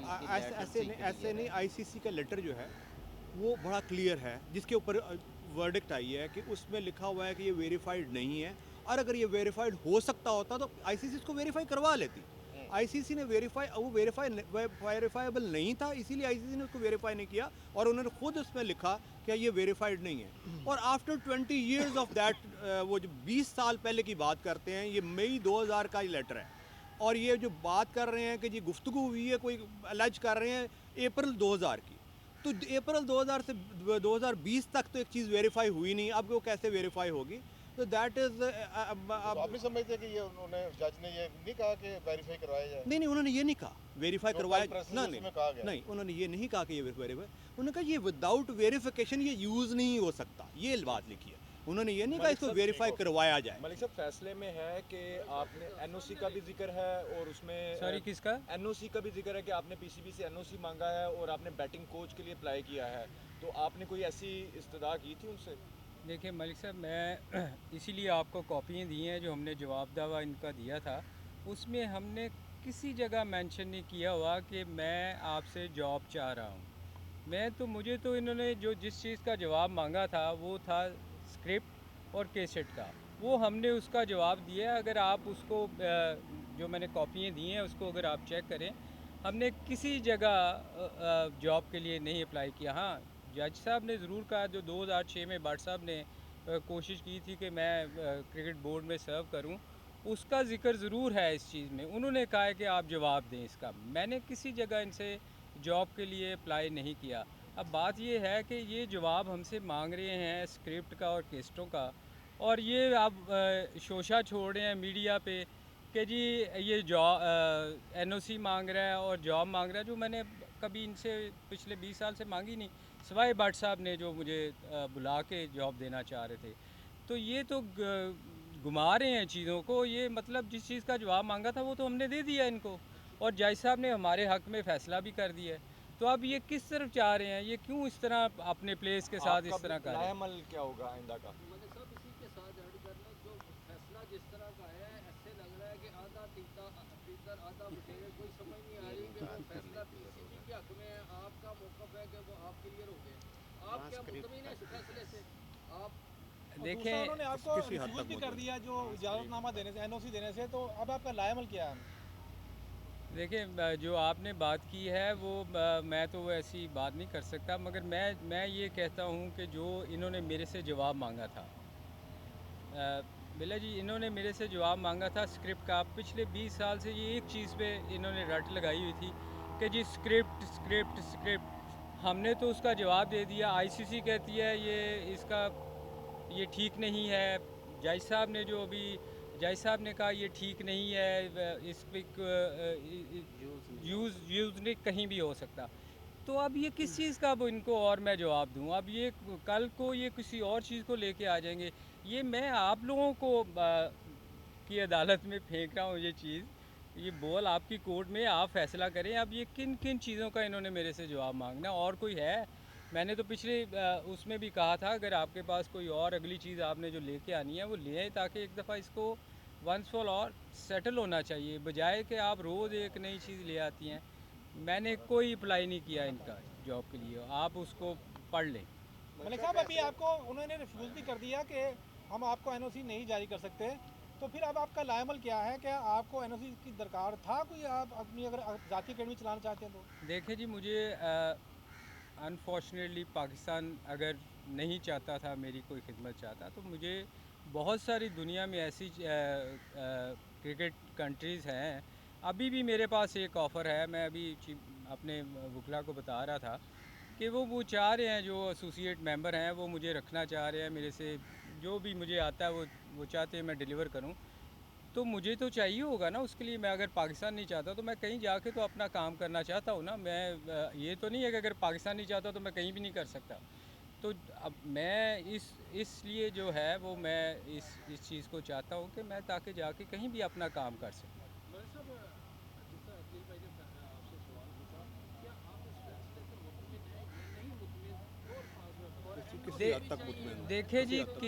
ऐसे नहीं, आईसीसी का लेटर जो है वो बड़ा क्लियर है, जिसके ऊपर वर्डिक्ट आई है कि उसमें लिखा हुआ है कि ये वेरीफाइड नहीं है, और अगर ये वेरीफाइड हो सकता होता तो आईसीसी इसको वेरीफाई करवा लेती। आईसीसी ने वेरीफाइबल नहीं था, इसीलिए आईसीसी ने उसको वेरीफाई नहीं किया, और उन्होंने खुद उसमें लिखा कि ये वेरीफाइड नहीं है। और आफ्टर 20 ईयर्स ऑफ दैट, वो जो 20 साल पहले की बात करते हैं, ये मई 2000 का ही लेटर है, और ये जो बात कर रहे हैं कि जी गुफ्तगू हुई है, कोई अलज कर रहे हैं अप्रैल 2000 की, तो अप्रैल 2000 से 2020 तक तो एक चीज़ वेरीफाई हुई नहीं, अब वो कैसे वेरीफाई होगी? तो दैट इज़ तो आप भी समझते हैं कि ये उन्होंने जज ने ये नहीं कहा कि वेरीफाई करवाया जाए? नहीं, उन्होंने ये नहीं कहा वेरीफाई जो करवाया कल प्रेस ना, रिलीज में कहा गया। नहीं, उन्होंने ये नहीं कहा कि ये वेरीफाई, उन्होंने कहा ये विदाउट वेरिफिकेशन ये यूज़ नहीं हो सकता, ये बात लिखी है। उन्होंने ये नहीं कहा मलिक इसको साहब, वेरीफाई देखो, करवाया जाए। मलिक साहब फैसले में है कि आपने एनओसी का भी जिक्र है और उसमें सॉरी किसका? एनओसी का भी जिक्र है कि आपने पीसीबी से एनओसी मांगा है और आपने बैटिंग कोच के लिए अप्लाई किया है, तो आपने कोई ऐसी इस्तदा की थी उनसे? देखिए मलिक साहब, मैं इसीलिए आपको कॉपियाँ दी हैं जो हमने जवाब दावा इनका दिया था, उसमें हमने किसी जगह मेंशन नहीं किया हुआ कि मैं आपसे जॉब चाह रहा हूँ। मुझे तो इन्होंने जो जिस चीज़ का जवाब मांगा था वो था स्क्रिप्ट और कैसेट का, वो हमने उसका जवाब दिया। अगर आप उसको जो मैंने कॉपियाँ दी हैं उसको अगर आप चेक करें, हमने किसी जगह जॉब के लिए नहीं अप्लाई किया। हाँ, जज साहब ने ज़रूर कहा, जो 2006 में भट्ट साहब ने कोशिश की थी कि मैं क्रिकेट बोर्ड में सर्व करूं, उसका ज़िक्र ज़रूर है इस चीज़ में। उन्होंने कहा है कि आप जवाब दें इसका। मैंने किसी जगह इनसे जॉब के लिए अप्लाई नहीं किया। अब बात ये है कि ये जवाब हमसे मांग रहे हैं स्क्रिप्ट का और केस्टों का, और ये आप शोशा छोड़ रहे हैं मीडिया पे कि जी ये जॉब एनओसी मांग रहा है और जॉब मांग रहा है, जो मैंने कभी इनसे पिछले 20 साल से मांगी नहीं, सिवाय भट्ट साहब ने जो मुझे बुला के जॉब देना चाह रहे थे। तो ये तो घुमा रहे हैं चीज़ों को। ये मतलब जिस चीज़ का जवाब मांगा था वो तो हमने दे दिया इनको, और जज साहब ने हमारे हक़ में फ़ैसला भी कर दिया है। तो अब ये किस तरफ चाह रहे हैं, ये क्यों इस तरह अपने प्लेस के साथ इस तरह कर रहे हैं? लाएमल क्या होगा आइंदा का? मलिक साहब इसी के साथ ऐड करना, जो फैसला जिस तरह का है, ऐसे लग रहा है कि आधा तीतर आधा बटेर, कोई समझ नहीं आ रही कि वो फैसला पीसीबी के हक में है, आपका मौक़िफ़ है कि वो आप क्लियर हो गए। आप क्या मुतमिन है इस फैसले से? आप देखें, उन्होंने आपको किसी हद रिफ्यूज तक भी वो कर तो दिया जो इजाज़तनामा देने से, एनओसी देने से, तो अब आपका लायमल क्या है? देखिए, जो आपने बात की है वो मैं तो ऐसी बात नहीं कर सकता, मगर मैं ये कहता हूँ कि जो इन्होंने मेरे से जवाब मांगा था, बिल्ला जी, इन्होंने मेरे से जवाब मांगा था स्क्रिप्ट का। पिछले 20 साल से ये एक चीज़ पे इन्होंने रट लगाई हुई थी कि जी स्क्रिप्ट स्क्रिप्ट स्क्रिप्ट। हमने तो उसका जवाब दे दिया। आईसीसी कहती है ये ठीक नहीं है। जज साहब ने जो अभी जज साहब ने कहा ये ठीक नहीं है, इस पर यूज़ नहीं कहीं भी हो सकता। तो अब ये किस चीज़ का अब इनको और मैं जवाब दूँ? अब ये कल को ये किसी और चीज़ को लेके आ जाएंगे। ये मैं आप लोगों को की अदालत में फेंक रहा हूँ ये चीज़, ये बॉल आपकी कोर्ट में, आप फैसला करें। अब ये किन किन चीज़ों का इन्होंने मेरे से जवाब मांगना, और कोई है? मैंने तो पिछले उसमें भी कहा था, अगर आपके पास कोई और अगली चीज़ आपने जो लेके आनी है वो ले आए, ताकि एक दफ़ा इसको वंस फॉर ऑल सेटल होना चाहिए, बजाय कि आप रोज़ एक नई चीज़ ले आती हैं। मैंने कोई अप्लाई नहीं किया इनका जॉब के लिए, आप उसको पढ़ लें। मलिक साहब, अभी आपको उन्होंने रिफ्यूज़ भी कर दिया कि हम आपको एनओसी नहीं जारी कर सकते, तो फिर अब आपका लायमल क्या है? क्या आपको एनओसी की दरकार था कोई? आप अपनी अगर ज़ाती अकेडमी चलाना चाहते हैं तो? देखिए जी, मुझे अनफॉर्चुनेटली पाकिस्तान अगर नहीं चाहता था, मेरी कोई खिदमत चाहता, तो मुझे बहुत सारी दुनिया में ऐसी क्रिकेट कंट्रीज़ हैं। अभी भी मेरे पास एक ऑफ़र है, मैं अभी अपने वकला को बता रहा था कि वो चाह रहे हैं, जो एसोसिएट मेंबर हैं वो मुझे रखना चाह रहे हैं। मेरे से जो भी मुझे आता है वो चाहते हैं मैं डिलीवर करूं। तो मुझे तो चाहिए होगा ना, उसके लिए मैं अगर पाकिस्तान नहीं चाहता तो मैं कहीं जाके तो अपना काम करना चाहता हूँ ना। मैं ये तो नहीं है कि अगर पाकिस्तान नहीं चाहता तो मैं कहीं भी नहीं कर सकता। तो अब मैं इसलिए जो है वो मैं इस चीज़ को चाहता हूँ कि मैं ताकि जाके कहीं भी अपना काम कर सकूँ। मलिक साहब, जैसा अकील भाई ने आपसे सवाल पूछा, क्या आप इस फैसले से मुतमिन हैं या नहीं मुतमिन? और किसी हद तक मुतमिन हूँ। देखिए किसी जी, हद तक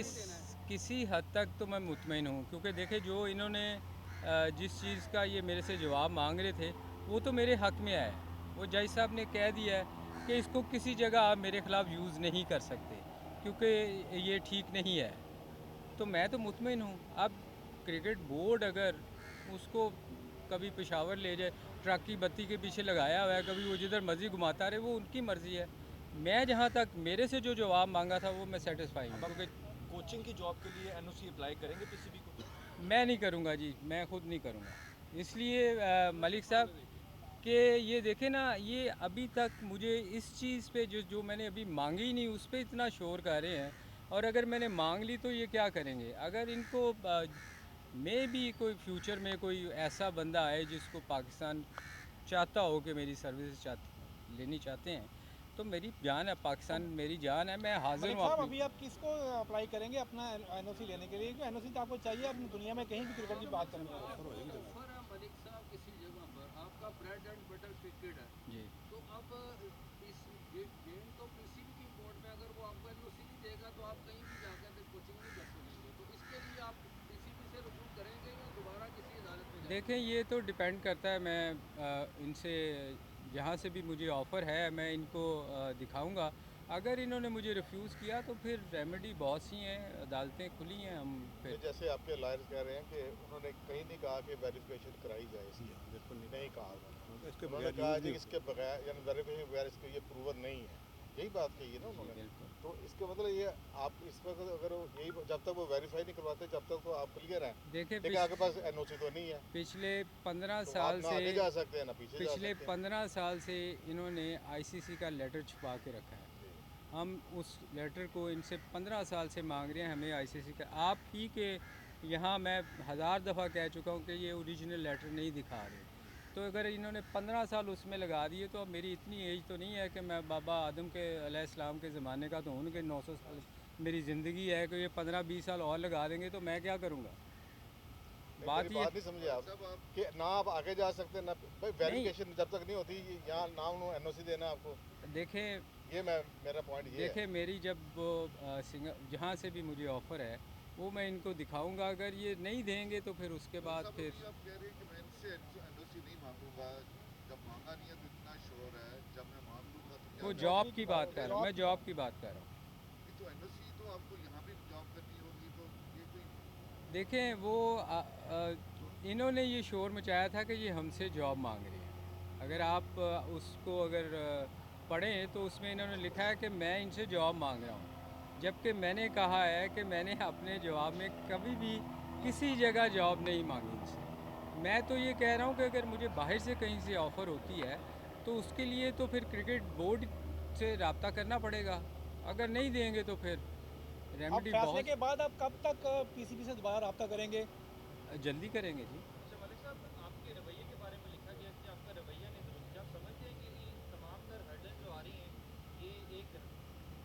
किसी हद तक तो मैं मुतमिन हूँ, क्योंकि देखिए जो इन्होंने जिस चीज़ का ये मेरे से जवाब मांग रहे थे वो तो मेरे हक़ में है। वो जज साहब ने कह दिया है कि इसको किसी जगह आप मेरे ख़िलाफ़ यूज़ नहीं कर सकते क्योंकि ये ठीक नहीं है। तो मैं तो मुतमिन हूँ। अब क्रिकेट बोर्ड अगर उसको कभी पेशावर ले जाए, ट्रक की बत्ती के पीछे लगाया हुआ है, कभी वो जिधर मर्जी घुमाता रहे, वो उनकी मर्ज़ी है। मैं जहाँ तक मेरे से जो जवाब मांगा था वो मैं सेटिस्फाई हूँ, क्योंकि कोचिंग की जॉब के लिए एनओसी अप्लाई करेंगे पीसीबी को? मैं नहीं करूँगा जी, मैं खुद नहीं करूँगा। इसलिए मलिक साहब कि ये देखें ना, ये अभी तक मुझे इस चीज़ पे जो मैंने अभी मांगी ही नहीं, उस पे इतना शोर कर रहे हैं। और अगर मैंने मांग ली तो ये क्या करेंगे? अगर इनको मे भी कोई फ्यूचर में कोई ऐसा बंदा आए जिसको पाकिस्तान चाहता हो कि मेरी सर्विस लेनी चाहते हैं, तो मेरी जान है, पाकिस्तान मेरी जान है, मैं हाजिर मलिक हूँ साहब, अपनी। अभी आप किसको अप्लाई करेंगे अपना एनओसी लेने के लिए? क्योंकि एनओसी तो आपको चाहिए अपनी दुनिया में कहीं भी क्रिकेट की बात करनी है। ऑफर है मलिक साहब किसी जगह पर, आपका ब्रेड एंड बटर क्रिकेट है, जी, तो अब गेम तो पीसीबी की बोर्ड में अगर वो आपको एनओसी नहीं देगा तो आप कहीं भी जाकर कोचिंग नहीं कर सकेंगे। तो इसके लिए आप पीसीबी से रुजू करेंगे या दोबारा किसी अदालत में जाएंगे? देखें ये तो डिपेंड करता है। मैं इनसे जहाँ से भी मुझे ऑफ़र है मैं इनको दिखाऊंगा। अगर इन्होंने मुझे रिफ्यूज़ किया तो फिर रेमेडी बहुत सी हैं, अदालतें खुली हैं, हम तो फिर जैसे आपके लॉयर्स कह रहे हैं कि उन्होंने कहीं नहीं कहा कि वेरिफिकेशन कराई जाए इसकी, बिल्कुल नहीं कहा इसके उन्होंने बगैर कहा use जी नहीं इसके बगैर यानी वेरिफिकेशन बगैर इसको ये प्रूवन नहीं है, यही बात कही है ना उन्होंने। बिल्कुल। तो इसका मतलब ये आप इस वक्त अगर यही जब तक वो वेरीफाई नहीं करवाते जब तक तो आप क्लियर हैं, देखें लेकिन आपके पास एनओसी तो नहीं है, पिछले 15 तो आप साल ना आगे से जा सकते हैं ना पीछे जा पिछले सकते हैं। 15 साल से इन्होंने आईसीसी का लेटर छुपा के रखा है। हम उस लेटर को इनसे 15 साल से मांग रहे हैं, हमें आईसीसी का। आप ही के यहाँ मैं 1000 दफ़ा कह चुका हूँ कि ये ओरिजिनल लेटर नहीं दिखा रहे। तो अगर इन्होंने 15 साल उसमें लगा दिए तो अब मेरी इतनी एज तो नहीं है कि मैं बाबा आदम के अलैहिस्सलाम के ज़माने का तो उनके 900 साल मेरी ज़िंदगी है कि ये 15-20 साल और लगा देंगे तो मैं क्या करूँगा? बात मेरी ये बात नहीं समझे आप कि ना आप आगे जा सकते हैं ना भाई, वेरिफिकेशन जब तक नहीं होती यहाँ ना उन्होंने एनओसी देना आपको, देखें ये मेरा पॉइंट ये है। देखें मेरी जब वो जहाँ से भी मुझे ऑफ़र है वो मैं इनको दिखाऊंगा। अगर ये नहीं देंगे तो फिर उसके बाद फिर आप कह रहे हैं कि मैं इनसे एनओसी नहीं मांगूंगा, जब मांगा नहीं है तो इतना श्योर है, जब मैं मांग लूंगा तो क्या वो होगा? जॉब की बात कर रहा हूँ, मैं जॉब की बात कर रहा हूँ। तो एनओसी तो आपको यहाँ भी जॉब करनी होगी, तो ये कोई देखें वो इन्होंने ये शोर मचाया था कि ये हमसे जॉब मांग रहे हैं। अगर आप उसको अगर पढ़ें तो उसमें इन्होंने लिखा है कि मैं इनसे जॉब मांग रहा हूँ, जबकि मैंने कहा है कि मैंने अपने जवाब में कभी भी किसी जगह जॉब नहीं मांगी इनसे। मैं तो ये कह रहा हूँ कि अगर मुझे बाहर से कहीं से ऑफ़र होती है तो उसके लिए तो फिर क्रिकेट बोर्ड से रब्ता करना पड़ेगा। अगर नहीं देंगे तो फिर अब रेमेडी फैसले बहुत के बाद आप कब तक पीसीबी से दोबारा रब्ता करेंगे? जल्दी करेंगे जी। मलिक साहब, आपके रवैये के बारे में लिखा गया कि आपका रवैया नहीं दुरुस्त। आप समझते हैं कि ये तमाम तर हर्डल जो आ रही हैं, ये एक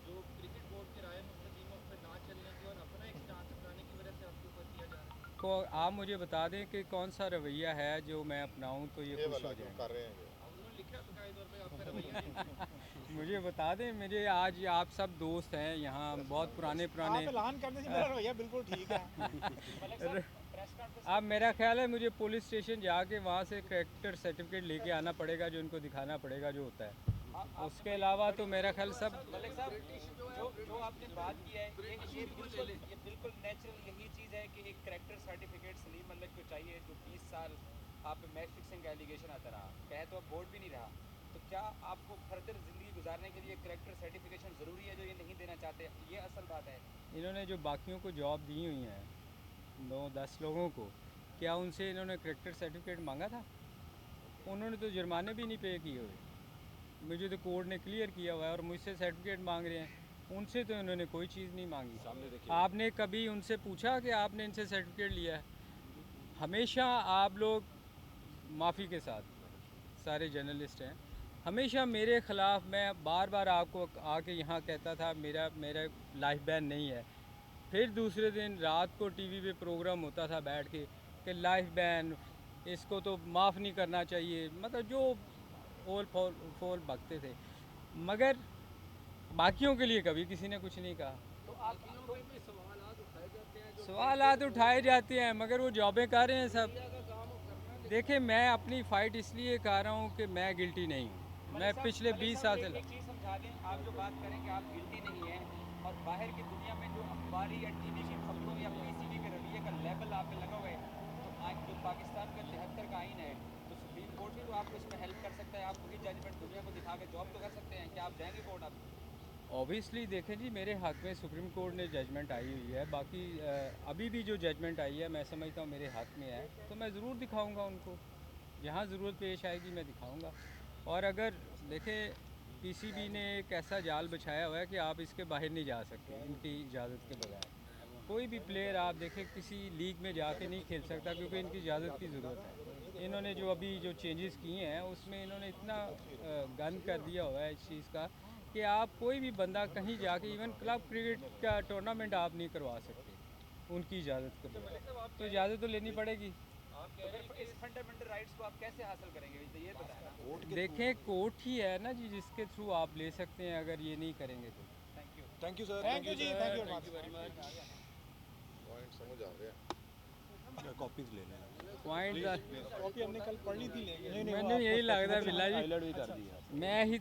जो क्रिकेट बोर्ड की राय मुस्तकीम उस पर ना चलने की और अपना एक स्टांस अपनाने की वजह से आपके ऊपर किया जा रहा है? को आप मुझे बता दें कि कौन सा रवैया है जो मैं अपनाऊं तो ये खुश वाला हो जो जाए। कर रहे हैं ये। अब उन्होंने लिखा बकाया तौर पर आपका रवैया नहीं। मुझे बता दें, मुझे आज आप सब दोस्त हैं यहाँ, बहुत पुराने आप ऐलान करने से मेरा रवैया बिल्कुल ठीक है। अब मेरा ख्याल है मुझे पुलिस स्टेशन जाके वहाँ से कैरेक्टर सर्टिफिकेट लेके आना पड़ेगा, जो इनको दिखाना पड़ेगा जो होता है। उसके अलावा तो मेरा ख्याल सब मलिक साहब, जो आपने बात की है ये बिल्कुल नेचुरल यही चीज़ है कि एक करेक्टर सर्टिफिकेट सलीम मलिक को चाहिए, जो 20 साल आप पे मैच फिक्सिंग का एलिगेशन आता रहा, कहे तो अब बोर्ड भी नहीं रहा। तो क्या आपको फर्दर ज़िंदगी गुजारने के लिए करेक्टर सर्टिफिकेशन ज़रूरी है जो ये नहीं देना चाहते? ये असल बात है। इन्होंने जो बाकियों को जॉब दी हुई हैं 9-10 लोगों को, क्या उनसे इन्होंने करेक्टर सर्टिफिकेट मांगा था? उन्होंने तो जुर्माने भी नहीं पे किए हुए। मुझे तो कोर्ट ने क्लियर किया हुआ है और मुझसे सर्टिफिकेट मांग रहे हैं। उनसे तो इन्होंने कोई चीज़ नहीं मांगी। सामने देखिए। आपने कभी उनसे पूछा कि आपने इनसे सर्टिफिकेट लिया है? हमेशा आप लोग माफ़ी के साथ सारे जर्नलिस्ट हैं, हमेशा मेरे ख़िलाफ़ मैं बार बार आपको आके यहाँ कहता था मेरा लाइफ बैन नहीं है। फिर दूसरे दिन रात को टीवी पे प्रोग्राम होता था बैठ के कि लाइफ बैन, इसको तो माफ़ नहीं करना चाहिए, मतलब जो ओल फोल बकते थे, मगर बाकियों के लिए कभी किसी ने कुछ नहीं कहा। तो बाकियों पे भी सवालात उठाए जाते हैं, जो सवालात उठाए जाते हैं मगर वो जॉबें कर रहे हैं सब। मीडिया का काम वो करना है। देखिए मैं अपनी फ़ाइट इसलिए कर रहा हूँ कि मैं गिल्टी नहीं हूँ। मैं पिछले 20 साल से एक चीज़ समझा दें, आप जो बात करें कि आप गिल्टी नहीं हैं और बाहर की दुनिया में जो अखबारी या टीवी की खबरों या पीसीबी के रवैये का लेबल आप पे लगा हुआ है, तो आज जो पाकिस्तान का 73 का आइन है, तो सुप्रीम कोर्ट भी तो आपको इसमें हेल्प कर सकता है, आप वही जजमेंट दुनिया को दिखा के जॉब तो कर सकते हैं। क्या आप जाएंगे कोर्ट आप? ऑब्वियसली देखें जी, मेरे हक़ में सुप्रीम कोर्ट ने जजमेंट आई हुई है, बाकी अभी भी जो जजमेंट आई है मैं समझता हूँ मेरे हक़ में है, तो मैं ज़रूर दिखाऊंगा उनको, जहाँ ज़रूरत पेश आएगी मैं दिखाऊंगा। और अगर देखें पीसीबी ने एक ऐसा जाल बिछाया हुआ है कि आप इसके बाहर नहीं जा सकते इनकी इजाज़त के बगैर। कोई भी प्लेयर आप देखें किसी लीग में जाके नहीं खेल सकता क्योंकि इनकी इजाज़त की ज़रूरत है। इन्होंने जो अभी जो चेंजेस किए हैं उसमें इन्होंने इतना गन कर दिया हुआ है इस चीज़ का कि आप कोई भी बंदा कहीं जाके इवन क्लब क्रिकेट का टूर्नामेंट आप नहीं करवा सकते उनकी इजाज़त के बगैर, तो इजाज़त तो लेनी पड़ेगी। तो फिर इस फंडामेंटल राइट्स को आप कैसे हासिल करेंगे, तो ये बताएं ना। देखें कोर्ट ही है ना जी जिसके थ्रू आप ले सकते हैं, अगर ये नहीं करेंगे तो। Thank you. Thank you sir. Thank you ji, thank you very much. Point समझ आ गया। कॉपीज ले लें। पॉइंट कॉपी हमने कल पढ़ ली थी, लेंगे मैंने यही लगता है बिल्ला जी, हाईलाइट भी कर दी है। मैं ही